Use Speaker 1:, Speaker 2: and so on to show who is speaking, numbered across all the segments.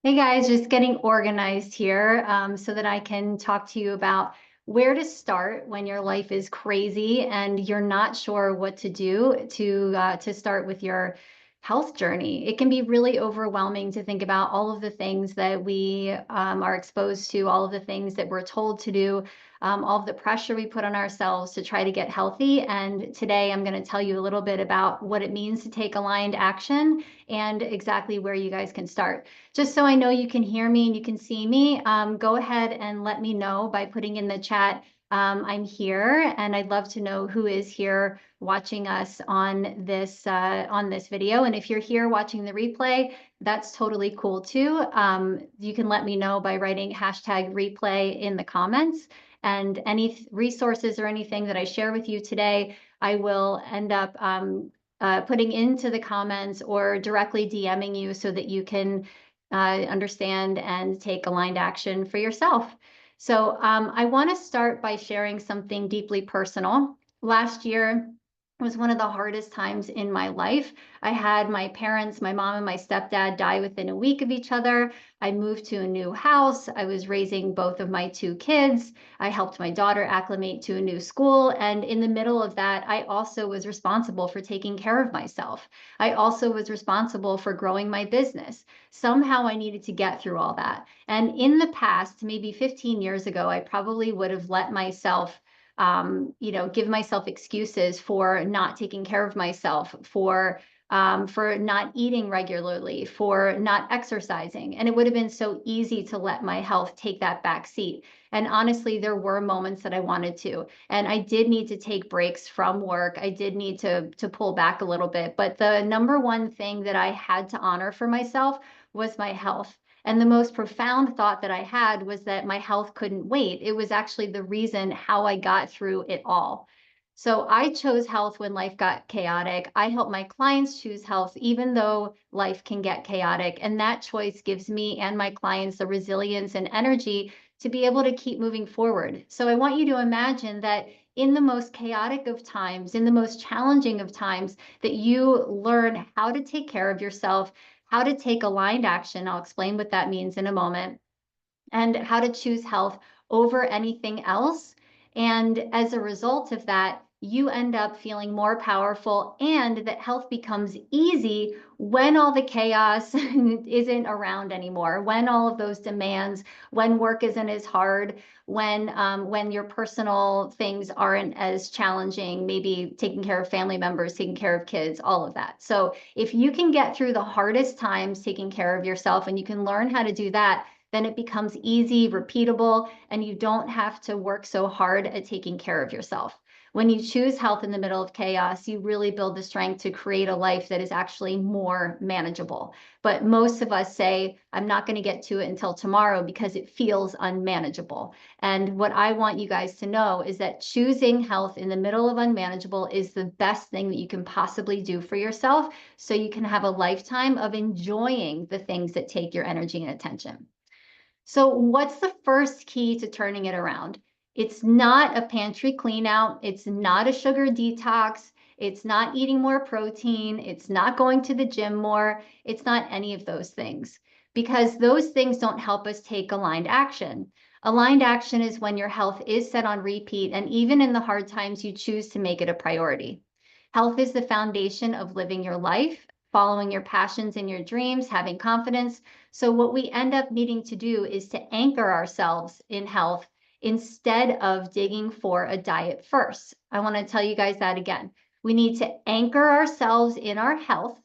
Speaker 1: Hey guys, just getting organized here so that I can talk to you about where to start when your life is crazy and you're not sure what to do to start with your health journey. It can be really overwhelming to think about all of the things that we are exposed to, all of the things that we're told to do, all of the pressure we put on ourselves to try to get healthy. And today I'm going to tell you a little bit about what it means to take aligned action and exactly where you guys can start. Just so I know you can hear me and you can see me, go ahead and let me know by putting in the chat, I'm here, and I'd love to know who is here watching us on this video. And if you're here watching the replay, that's totally cool too. You can let me know by writing #replay in the comments. And any resources or anything that I share with you today, I will end up putting into the comments or directly DMing you so that you can understand and take aligned action for yourself. So I want to start by sharing something deeply personal. Last year was one of the hardest times in my life. I had my parents, my mom and my stepdad, die within a week of each other. I moved to a new house. I was raising both of my two kids. I helped my daughter acclimate to a new school. And in the middle of that, I also was responsible for taking care of myself. I also was responsible for growing my business. Somehow I needed to get through all that. And in the past, maybe 15 years ago, I probably would have let myself give myself excuses for not taking care of myself, for not eating regularly, for not exercising. And it would have been so easy to let my health take that back seat. And honestly, there were moments that I wanted to. And I did need to take breaks from work. I did need to pull back a little bit. But the number one thing that I had to honor for myself was my health. And the most profound thought that I had was that my health couldn't wait. It was actually the reason how I got through it all. So I chose health when life got chaotic. I help my clients choose health, even though life can get chaotic. And that choice gives me and my clients the resilience and energy to be able to keep moving forward. So I want you to imagine that in the most chaotic of times, in the most challenging of times, that you learn how to take care of yourself, how to take aligned action. I'll explain what that means in a moment, and how to choose health over anything else. And as a result of that, you end up feeling more powerful, and that health becomes easy when all the chaos isn't around anymore, when all of those demands, when work isn't as hard, when your personal things aren't as challenging, maybe taking care of family members, taking care of kids, all of that. So if you can get through the hardest times taking care of yourself and you can learn how to do that, then it becomes easy, repeatable, and you don't have to work so hard at taking care of yourself. When you choose health in the middle of chaos, you really build the strength to create a life that is actually more manageable. But most of us say, I'm not going to get to it until tomorrow because it feels unmanageable. And what I want you guys to know is that choosing health in the middle of unmanageable is the best thing that you can possibly do for yourself, so you can have a lifetime of enjoying the things that take your energy and attention. So what's the first key to turning it around? It's not a pantry clean out. It's not a sugar detox. It's not eating more protein. It's not going to the gym more. It's not any of those things, because those things don't help us take aligned action. Aligned action is when your health is set on repeat, and even in the hard times, you choose to make it a priority. Health is the foundation of living your life, following your passions and your dreams, having confidence. So what we end up needing to do is to anchor ourselves in health instead of digging for a diet first. I want to tell you guys that again. We need to anchor ourselves in our health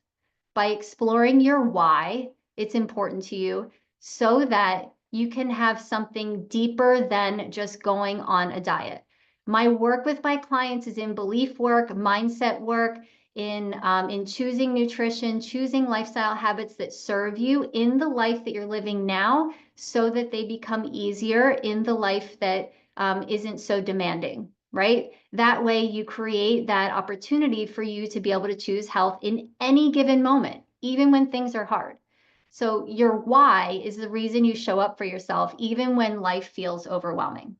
Speaker 1: by exploring your why it's important to you, so that you can have something deeper than just going on a diet. My work with my clients is in belief work, mindset work, in choosing nutrition, choosing lifestyle habits that serve you in the life that you're living now, so that they become easier in the life that isn't so demanding, right? That way you create that opportunity for you to be able to choose health in any given moment, even when things are hard. So your why is the reason you show up for yourself, even when life feels overwhelming.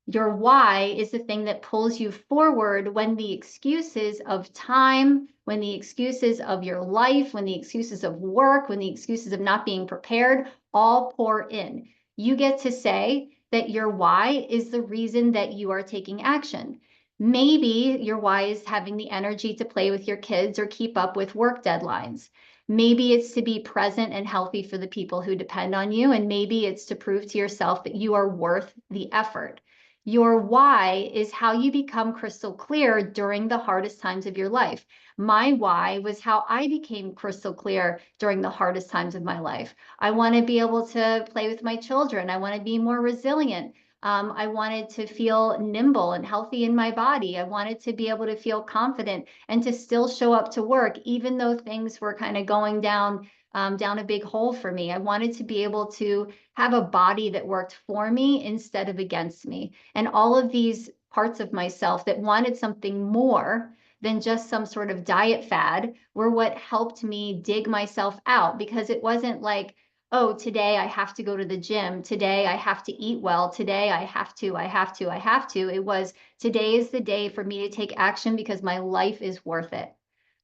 Speaker 1: Your why is the thing that pulls you forward when the excuses of time, when the excuses of your life, when the excuses of work, when the excuses of not being prepared all pour in. You get to say that your why is the reason that you are taking action. Maybe your why is having the energy to play with your kids or keep up with work deadlines. Maybe it's to be present and healthy for the people who depend on you. And maybe it's to prove to yourself that you are worth the effort. Your why is how you become crystal clear during the hardest times of your life. My why was how I became crystal clear during the hardest times of my life. I want to be able to play with my children. I want to be more resilient. I wanted to feel nimble and healthy in my body. I wanted to be able to feel confident and to still show up to work, even though things were kind of going down a big hole for me. I wanted to be able to have a body that worked for me instead of against me. And all of these parts of myself that wanted something more than just some sort of diet fad were what helped me dig myself out, because it wasn't like, oh, today I have to go to the gym. Today I have to eat well. Today I have to, I have to, I have to. It was, today is the day for me to take action because my life is worth it.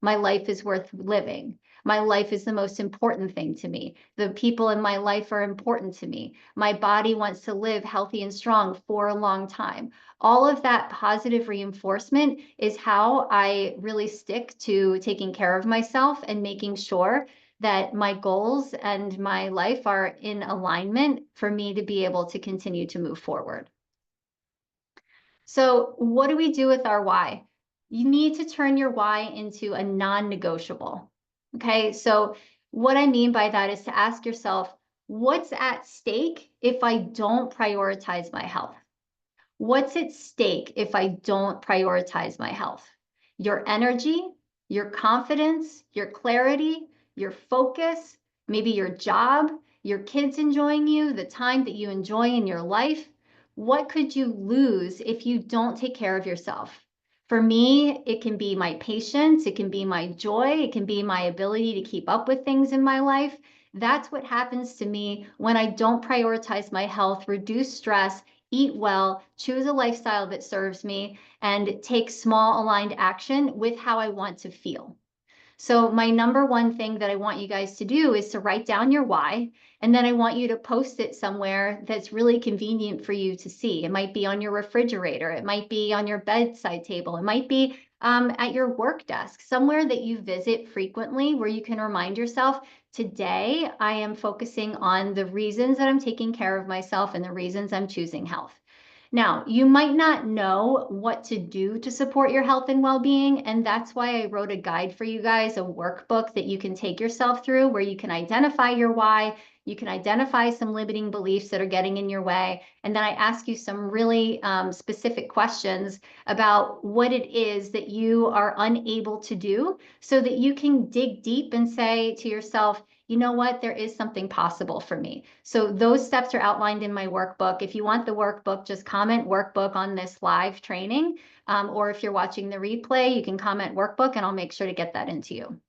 Speaker 1: My life is worth living. My life is the most important thing to me. The people in my life are important to me. My body wants to live healthy and strong for a long time. All of that positive reinforcement is how I really stick to taking care of myself and making sure that my goals and my life are in alignment for me to be able to continue to move forward. So what do we do with our why? You need to turn your why into a non-negotiable. Okay, so what I mean by that is to ask yourself, what's at stake if I don't prioritize my health? What's at stake if I don't prioritize my health? Your energy, your confidence, your clarity, your focus, maybe your job, your kids enjoying you, the time that you enjoy in your life. What could you lose if you don't take care of yourself? For me, it can be my patience, it can be my joy, it can be my ability to keep up with things in my life. That's what happens to me when I don't prioritize my health, reduce stress, eat well, choose a lifestyle that serves me, and take small aligned action with how I want to feel. So my number one thing that I want you guys to do is to write down your why, and then I want you to post it somewhere that's really convenient for you to see. It might be on your refrigerator, it might be on your bedside table, it might be at your work desk, somewhere that you visit frequently where you can remind yourself, today I am focusing on the reasons that I'm taking care of myself and the reasons I'm choosing health. Now, you might not know what to do to support your health and well-being, and that's why I wrote a guide for you guys, a workbook that you can take yourself through where you can identify your why, you can identify some limiting beliefs that are getting in your way, and then I ask you some really specific questions about what it is that you are unable to do so that you can dig deep and say to yourself, you know what, there is something possible for me. So those steps are outlined in my workbook. If you want the workbook, just comment workbook on this live training. Or if you're watching the replay, you can comment workbook and I'll make sure to get that into you.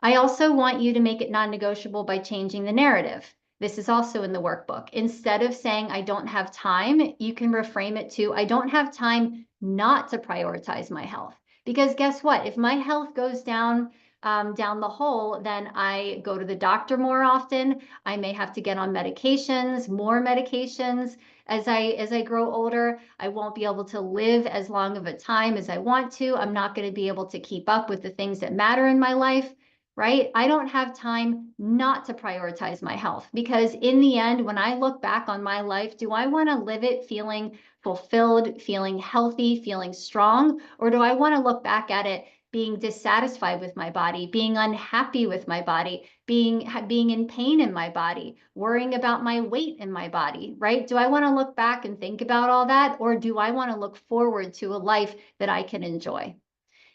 Speaker 1: I also want you to make it non-negotiable by changing the narrative. This is also in the workbook. Instead of saying, I don't have time, you can reframe it to, I don't have time not to prioritize my health. Because guess what? If my health goes down the hole, then I go to the doctor more often. I may have to get on medications, more medications. As I grow older, I won't be able to live as long of a time as I want to. I'm not going to be able to keep up with the things that matter in my life, right? I don't have time not to prioritize my health, because in the end, when I look back on my life, do I want to live it feeling fulfilled, feeling healthy, feeling strong? Or do I want to look back at it being dissatisfied with my body, being unhappy with my body, being in pain in my body, worrying about my weight in my body, right? Do I want to look back and think about all that? Or do I want to look forward to a life that I can enjoy?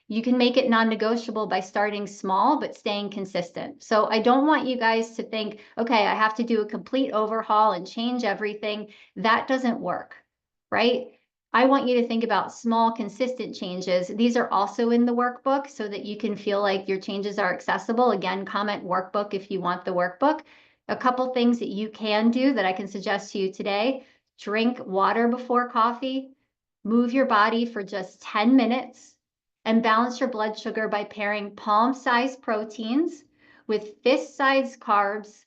Speaker 1: You can make it non-negotiable by starting small, but staying consistent. So I don't want you guys to think, okay, I have to do a complete overhaul and change everything. That doesn't work, right? I want you to think about small, consistent changes. These are also in the workbook so that you can feel like your changes are accessible. Again, comment workbook if you want the workbook. A couple things that you can do that I can suggest to you today: drink water before coffee, move your body for just 10 minutes, and balance your blood sugar by pairing palm-sized proteins with fist-sized carbs,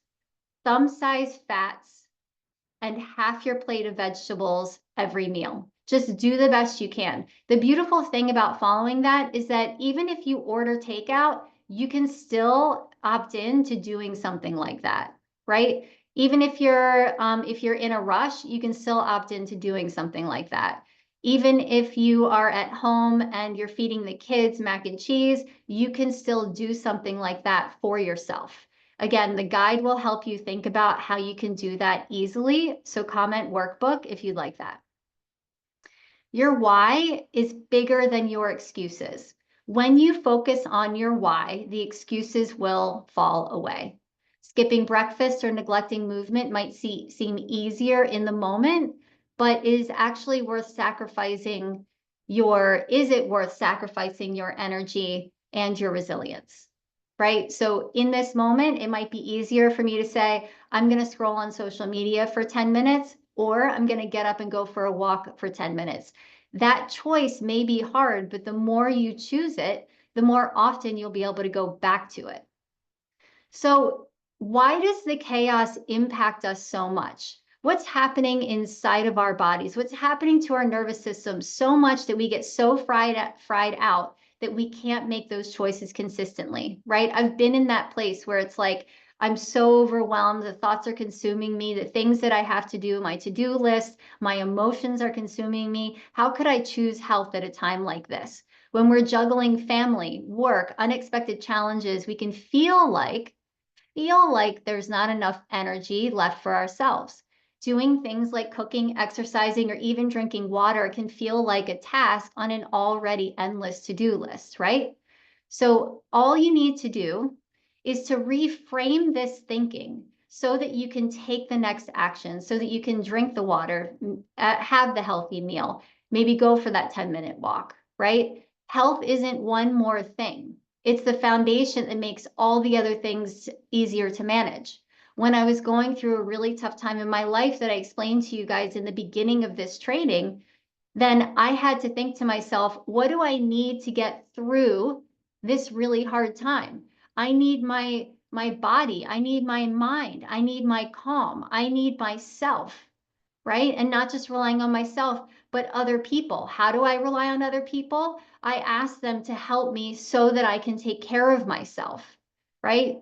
Speaker 1: thumb-sized fats, and half your plate of vegetables every meal. Just do the best you can. The beautiful thing about following that is that even if you order takeout, you can still opt in to doing something like that, right? Even if you're in a rush, you can still opt into doing something like that. Even if you are at home and you're feeding the kids mac and cheese, you can still do something like that for yourself. Again, the guide will help you think about how you can do that easily. So comment workbook if you'd like that. Your why is bigger than your excuses. When you focus on your why, the excuses will fall away. Skipping breakfast or neglecting movement might seem easier in the moment, but is actually worth sacrificing is it worth sacrificing your energy and your resilience? Right? So in this moment, it might be easier for me to say, I'm going to scroll on social media for 10 minutes, or I'm going to get up and go for a walk for 10 minutes. That choice may be hard, but the more you choose it, the more often you'll be able to go back to it. So why does the chaos impact us so much? What's happening inside of our bodies? What's happening to our nervous system so much that we get so fried out that we can't make those choices consistently, right? I've been in that place where it's like, I'm so overwhelmed, the thoughts are consuming me, the things that I have to do, my to-do list, my emotions are consuming me. How could I choose health at a time like this? When we're juggling family, work, unexpected challenges, we can feel like there's not enough energy left for ourselves. Doing things like cooking, exercising, or even drinking water can feel like a task on an already endless to-do list, right? So all you need to do is to reframe this thinking so that you can take the next action, so that you can drink the water, have the healthy meal, maybe go for that 10-minute walk, right? Health isn't one more thing. It's the foundation that makes all the other things easier to manage. When I was going through a really tough time in my life that I explained to you guys in the beginning of this training, then I had to think to myself, what do I need to get through this really hard time? I need my body, I need my mind, I need my calm, I need myself, right? And not just relying on myself, but other people. How do I rely on other people? I ask them to help me so that I can take care of myself, right?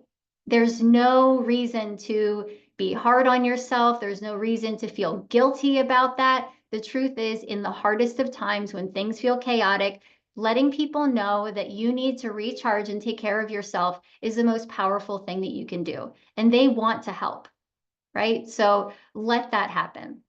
Speaker 1: There's no reason to be hard on yourself. There's no reason to feel guilty about that. The truth is, in the hardest of times when things feel chaotic, letting people know that you need to recharge and take care of yourself is the most powerful thing that you can do. And they want to help, right? So let that happen.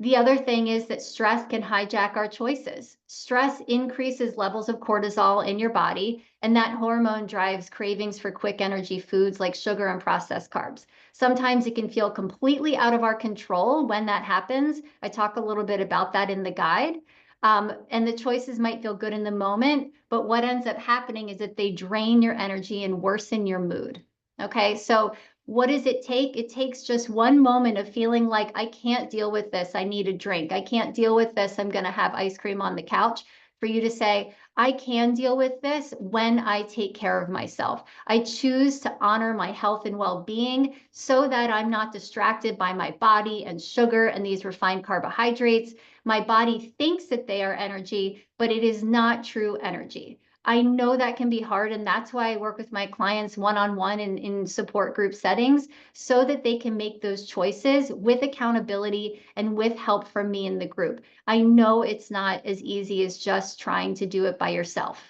Speaker 1: The other thing is that stress can hijack our choices. Stress increases levels of cortisol in your body, and that hormone drives cravings for quick energy foods like sugar and processed carbs. Sometimes it can feel completely out of our control when that happens. I talk a little bit about that in the guide. And the choices might feel good in the moment, but what ends up happening is that they drain your energy and worsen your mood. Okay, so what does it take? It takes just one moment of feeling like I can't deal with this. I need a drink. I can't deal with this. I'm going to have ice cream on the couch, for you to say, I can deal with this when I take care of myself. I choose to honor my health and well-being so that I'm not distracted by my body and sugar and these refined carbohydrates. My body thinks that they are energy, but it is not true energy. I know that can be hard, and that's why I work with my clients one-on-one in support group settings so that they can make those choices with accountability and with help from me in the group. I know it's not as easy as just trying to do it by yourself,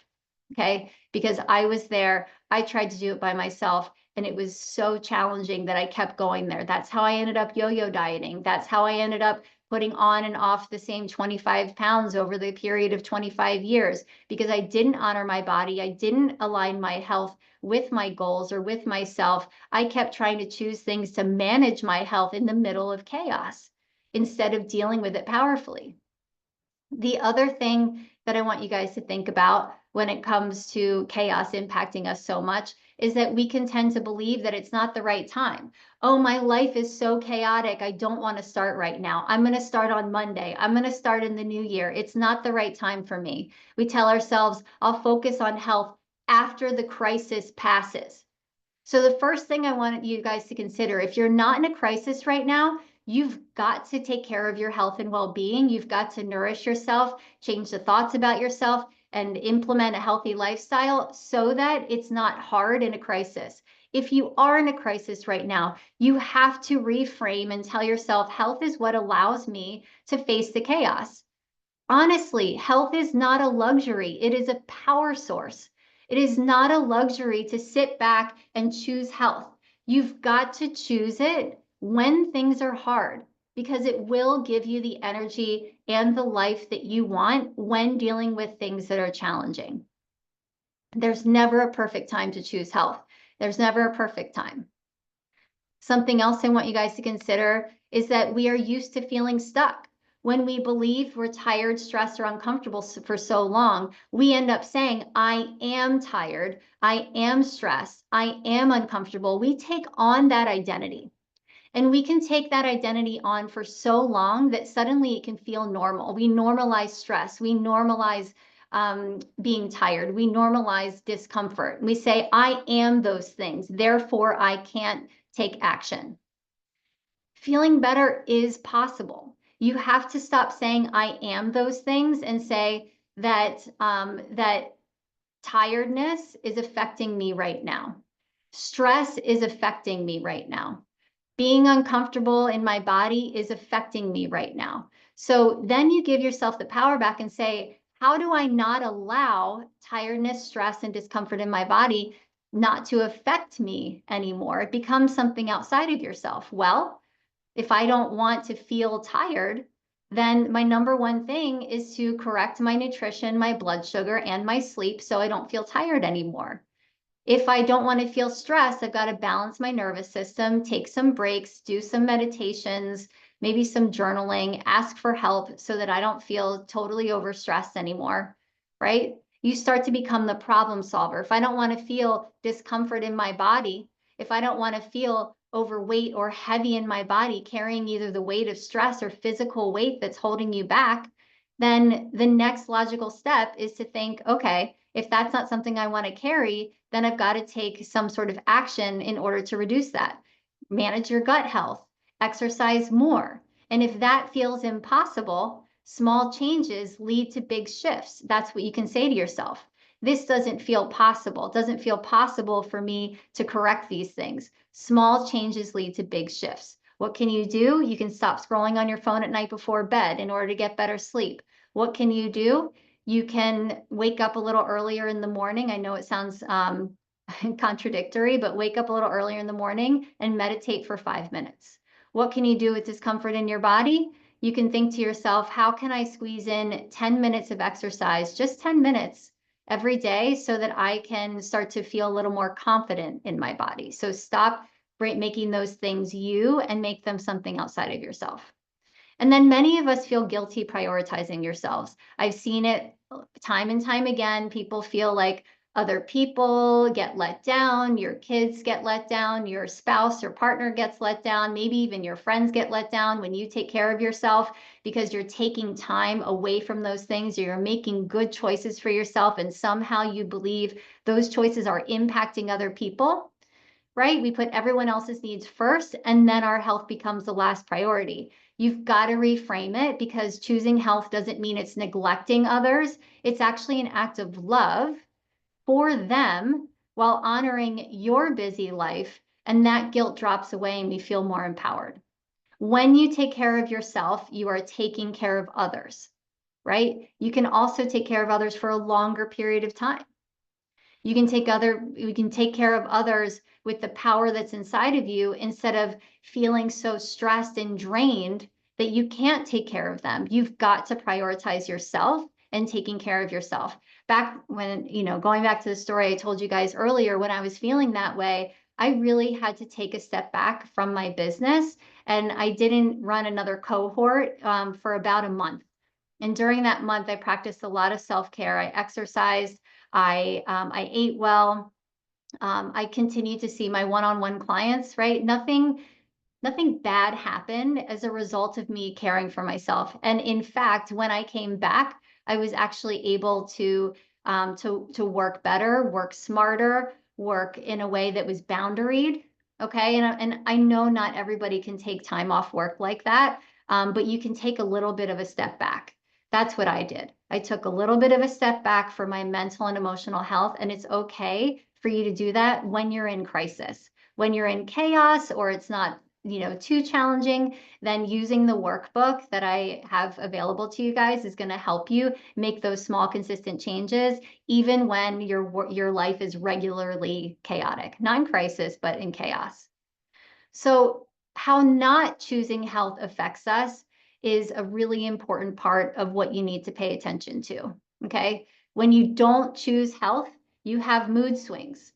Speaker 1: okay? Because I was there, I tried to do it by myself, and it was so challenging that I kept going there. That's how I ended up yo-yo dieting. That's how I ended up putting on and off the same 25 pounds over the period of 25 years, because I didn't honor my body. I didn't align my health with my goals or with myself. I kept trying to choose things to manage my health in the middle of chaos instead of dealing with it powerfully. The other thing that I want you guys to think about when it comes to chaos impacting us so much is that we can tend to believe that it's not the right time. Oh, my life is so chaotic. I don't want to start right now. I'm going to start on Monday. I'm going to start in the new year. It's not the right time for me. We tell ourselves, I'll focus on health after the crisis passes. So the first thing I want you guys to consider, if you're not in a crisis right now, you've got to take care of your health and well-being. You've got to nourish yourself, change the thoughts about yourself, and implement a healthy lifestyle so that it's not hard in a crisis. If you are in a crisis right now, you have to reframe and tell yourself, health is what allows me to face the chaos. Honestly, health is not a luxury. It is a power source. It is not a luxury to sit back and choose health. You've got to choose it when things are hard because it will give you the energy and the life that you want when dealing with things that are challenging. There's never a perfect time to choose health. There's never a perfect time. Something else I want you guys to consider is that we are used to feeling stuck. When we believe we're tired, stressed, or uncomfortable for so long, we end up saying, I am tired, I am stressed, I am uncomfortable. We take on that identity. And we can take that identity on for so long that suddenly it can feel normal. We normalize stress. We normalize being tired. We normalize discomfort. We say, I am those things. Therefore, I can't take action. Feeling better is possible. You have to stop saying, I am those things and say that, that tiredness is affecting me right now. Stress is affecting me right now. Being uncomfortable in my body is affecting me right now. So then you give yourself the power back and say, how do I not allow tiredness, stress, and discomfort in my body not to affect me anymore? It becomes something outside of yourself. Well, if I don't want to feel tired, then my number one thing is to correct my nutrition, my blood sugar, and my sleep so I don't feel tired anymore. If I don't want to feel stressed, I've got to balance my nervous system, take some breaks, do some meditations, maybe some journaling, ask for help so that I don't feel totally overstressed anymore, right? You start to become the problem solver. If I don't want to feel discomfort in my body, if I don't want to feel overweight or heavy in my body, carrying either the weight of stress or physical weight that's holding you back, then the next logical step is to think, okay, if that's not something I want to carry, then I've got to take some sort of action in order to reduce that. Manage your gut health, exercise more. And if that feels impossible, small changes lead to big shifts. That's what you can say to yourself. This doesn't feel possible. It doesn't feel possible for me to correct these things. Small changes lead to big shifts. What can you do? You can stop scrolling on your phone at night before bed in order to get better sleep. What can you do? You can wake up a little earlier in the morning. I know it sounds contradictory, but wake up a little earlier in the morning and meditate for 5 minutes. What can you do with discomfort in your body? You can think to yourself, how can I squeeze in 10 minutes of exercise, just 10 minutes every day so that I can start to feel a little more confident in my body? So stop making those things you and make them something outside of yourself. And then many of us feel guilty prioritizing yourselves. I've seen it time and time again. People feel like other people get let down, your kids get let down, your spouse or partner gets let down, maybe even your friends get let down when you take care of yourself because you're taking time away from those things, or you're making good choices for yourself, and somehow you believe those choices are impacting other people. Right? We put everyone else's needs first, and then our health becomes the last priority. You've got to reframe it, because choosing health doesn't mean it's neglecting others. It's actually an act of love for them while honoring your busy life, and that guilt drops away and we feel more empowered. When you take care of yourself, you are taking care of others, right? You can also take care of others for a longer period of time. You can take care of others with the power that's inside of you, instead of feeling so stressed and drained that you can't take care of them. You've got to prioritize yourself and taking care of yourself. Back when, going back to the story I told you guys earlier, when I was feeling that way, I really had to take a step back from my business, and I didn't run another cohort for about a month. And during that month, I practiced a lot of self-care. I exercised, I ate well, I continue to see my one-on-one clients, right? Nothing bad happened as a result of me caring for myself. And in fact, when I came back, I was actually able to work better, work smarter, work in a way that was boundaried. Okay, and I know not everybody can take time off work like that, but you can take a little bit of a step back. That's what I did. I took a little bit of a step back for my mental and emotional health, and it's okay for you to do that when you're in crisis. When you're in chaos or it's not too challenging, then using the workbook that I have available to you guys is going to help you make those small, consistent changes, even when your life is regularly chaotic, not in crisis, but in chaos. So how not choosing health affects us is a really important part of what you need to pay attention to. Okay. When you don't choose health, you have mood swings.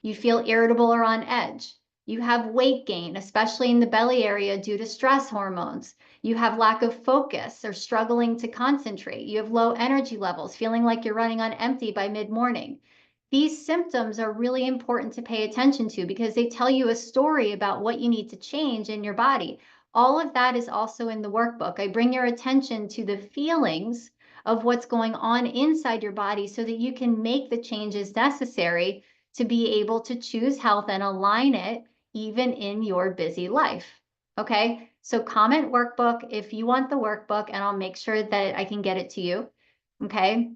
Speaker 1: You feel irritable or on edge. You have weight gain, especially in the belly area due to stress hormones. You have lack of focus or struggling to concentrate. You have low energy levels, feeling like you're running on empty by mid-morning. These symptoms are really important to pay attention to because they tell you a story about what you need to change in your body. All of that is also in the workbook. I bring your attention to the feelings of what's going on inside your body so that you can make the changes necessary to be able to choose health and align it even in your busy life. Okay, so comment workbook if you want the workbook, and I'll make sure that I can get it to you. Okay.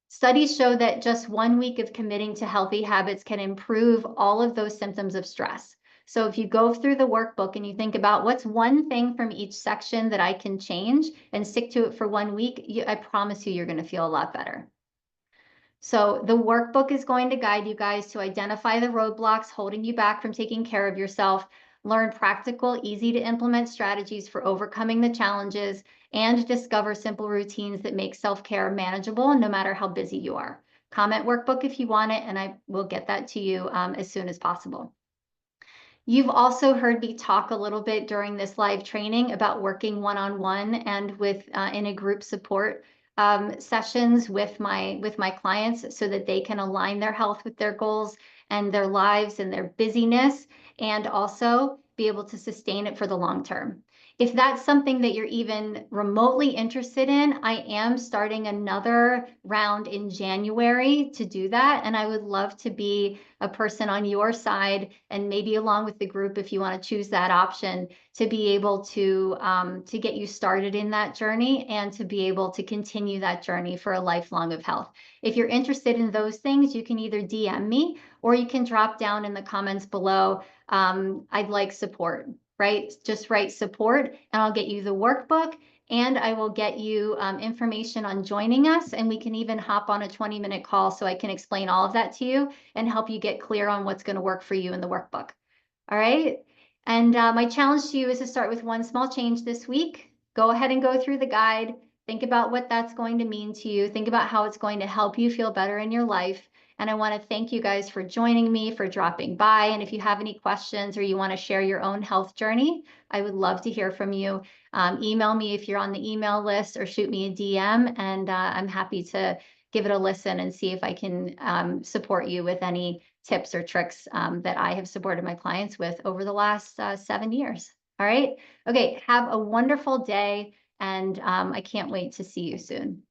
Speaker 1: Studies show that just 1 week of committing to healthy habits can improve all of those symptoms of stress. So if you go through the workbook and you think about what's one thing from each section that I can change and stick to it for 1 week, I promise you, you're going to feel a lot better. So the workbook is going to guide you guys to identify the roadblocks holding you back from taking care of yourself, learn practical, easy to implement strategies for overcoming the challenges, and discover simple routines that make self-care manageable no matter how busy you are. Comment workbook if you want it, and I will get that to you as soon as possible. You've also heard me talk a little bit during this live training about working one-on-one and with in a group support sessions with my clients so that they can align their health with their goals and their lives and their busyness, and also be able to sustain it for the long term. If that's something that you're even remotely interested in, I am starting another round in January to do that, and I would love to be a person on your side, and maybe along with the group if you want to choose that option, to be able to get you started in that journey and to be able to continue that journey for a lifelong of health. If you're interested in those things, you can either DM me or you can drop down in the comments below. I'd like support, right? Just write support and I'll get you the workbook, and I will get you information on joining us, and we can even hop on a 20-minute call so I can explain all of that to you and help you get clear on what's going to work for you in the workbook. All right. And my challenge to you is to start with one small change this week. Go ahead and go through the guide. Think about what that's going to mean to you. Think about how it's going to help you feel better in your life. And I want to thank you guys for joining me, for dropping by. And if you have any questions or you want to share your own health journey, I would love to hear from you. Email me if you're on the email list, or shoot me a DM, and I'm happy to give it a listen and see if I can support you with any tips or tricks that I have supported my clients with over the last 7 years. All right. Okay. Have a wonderful day, and I can't wait to see you soon.